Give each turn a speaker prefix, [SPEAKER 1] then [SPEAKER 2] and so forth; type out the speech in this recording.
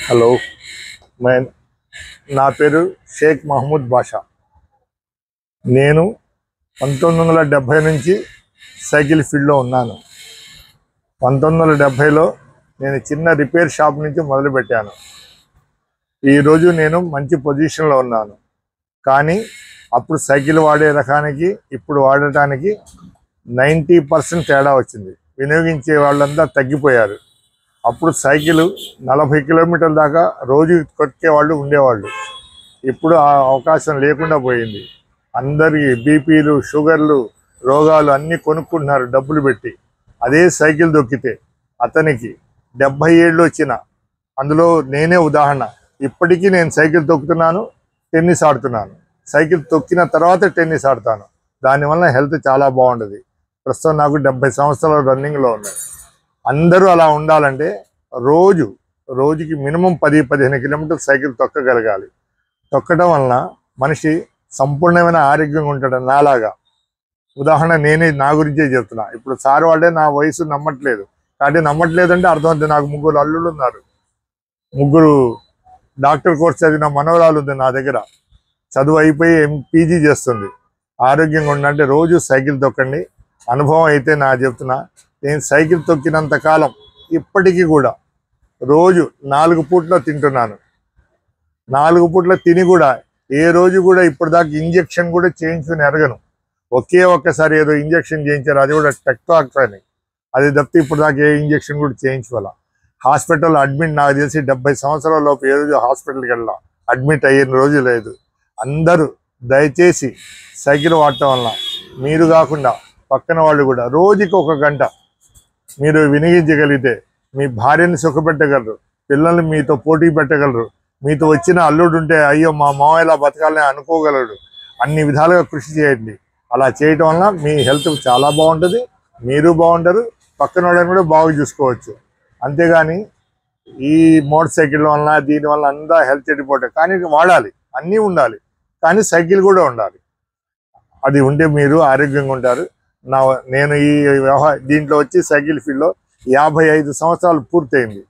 [SPEAKER 1] Hello my నా పేరు షేక్ మహమూద్ బాషా. నేను 1970 నుంచి సైకిల్ ఫీల్డ్లో ఉన్నాను. 1970లో నేను చిన్న రిపేర్ షాప్ నుంచి మొదలుపెట్టాను. ఈరోజు నేను మంచి పొజిషన్లో ఉన్నాను. కానీ అప్పుడు సైకిల్ వాడే రకానికి ఇప్పుడు వాడటానికి 90% తేడా వచ్చింది. వినియోగించే వాళ్ళంతా తగ్గిపోయారు. అప్పుడు సైకిల్ 40 కిలోమీటర్ల దాకా రోజు కొట్టే వాళ్ళు ఉండేవాళ్ళు. ఇప్పుడు ఆ అవకాశం లేకుండా పోయింది. అందరికీ బీపీలు, షుగర్లు, రోగాలు అన్నీ కొనుక్కుంటున్నారు డబ్బులు పెట్టి. అదే సైకిల్ దొక్కితే అతనికి 70 ఏళ్ళు వచ్చిన, అందులో నేనే ఉదాహరణ. ఇప్పటికీ నేను సైకిల్ తొక్కుతున్నాను, టెన్నిస్ ఆడుతున్నాను. సైకిల్ తొక్కిన తర్వాత టెన్నిస్ ఆడతాను. దానివల్ల హెల్త్ చాలా బాగుంటుంది. ప్రస్తుతం నాకు 70 సంవత్సరాలు రన్నింగ్లో ఉన్నాయి. అందరూ అలా ఉండాలంటే రోజుకి మినిమం 10-15 కిలోమీటర్లు సైకిల్ తొక్కగలగాలి. తొక్కడం వలన మనిషి సంపూర్ణమైన ఆరోగ్యంగా ఉంటాడు. నాలాగా ఉదాహరణ నేనే నా గురించే చెప్తున్నా. ఇప్పుడు సార్ వాళ్ళే నా వయసు నమ్మట్లేదు. కాబట్టి నమ్మట్లేదంటే అర్థమవుతుంది. నాకు 3 అల్లుళ్ళు ఉన్నారు. 3 డాక్టర్ కోర్స్ చదివిన మనవరాలు ఉంది నా దగ్గర. చదువు అయిపోయి పీజీ చేస్తుంది. ఆరోగ్యంగా ఉండంటే రోజు సైకిల్ తొక్కండి. అనుభవం అయితే నా చెప్తున్నా. నేను సైకిల్ తొక్కినంత కాలం ఇప్పటికీ కూడా రోజు 4 పూట్ల తింటున్నాను. 4 పూట్ల తిని కూడా ఏ రోజు కూడా ఇప్పటిదాకా ఇంజెక్షన్ కూడా చేయించుకుని ఎరగను. ఒక్కసారి ఏదో ఇంజెక్షన్ చేయించారు, అది కూడా టెక్టాక్ అని. అది తప్పితే ఇప్పటిదాకా ఏ ఇంజెక్షన్ కూడా చేయించుకోవాల. హాస్పిటల్ అడ్మిట్ నాకు తెలిసి 70 సంవత్సరాల లోపు ఏ రోజు హాస్పిటల్కి వెళ్ళాం, అడ్మిట్ అయిన రోజు లేదు. అందరూ దయచేసి సైకిల్ వాడటం వల్ల మీరు కాకుండా పక్కన వాళ్ళు కూడా రోజుకి 1 గంట మీరు వినియోగించగలిగితే మీ భార్యని సుఖపెట్టగలరు, పిల్లల్ని మీతో పోటీ పెట్టగలరు. మీతో వచ్చిన అల్లుడు ఉంటే అయ్యో మా మామయ్యలా బతకాలని అనుకోగలడు. అన్ని విధాలుగా కృషి చేయండి. అలా చేయటం వల్ల మీ హెల్త్ చాలా బాగుంటుంది, మీరు బాగుంటారు, పక్కన వాళ్ళని కూడా బాగా చూసుకోవచ్చు. అంతేగాని ఈ మోటార్ సైకిల్ వలన దీనివల్ల అంతా హెల్త్ చెడిపోతాయి. కానీ వాడాలి, అన్నీ ఉండాలి, కానీ సైకిల్ కూడా ఉండాలి. అది ఉంటే మీరు ఆరోగ్యంగా ఉంటారు. నేను ఈ దీంట్లో వచ్చి సైకిల్ ఫీల్డ్లో 55 సంవత్సరాలు పూర్తయింది.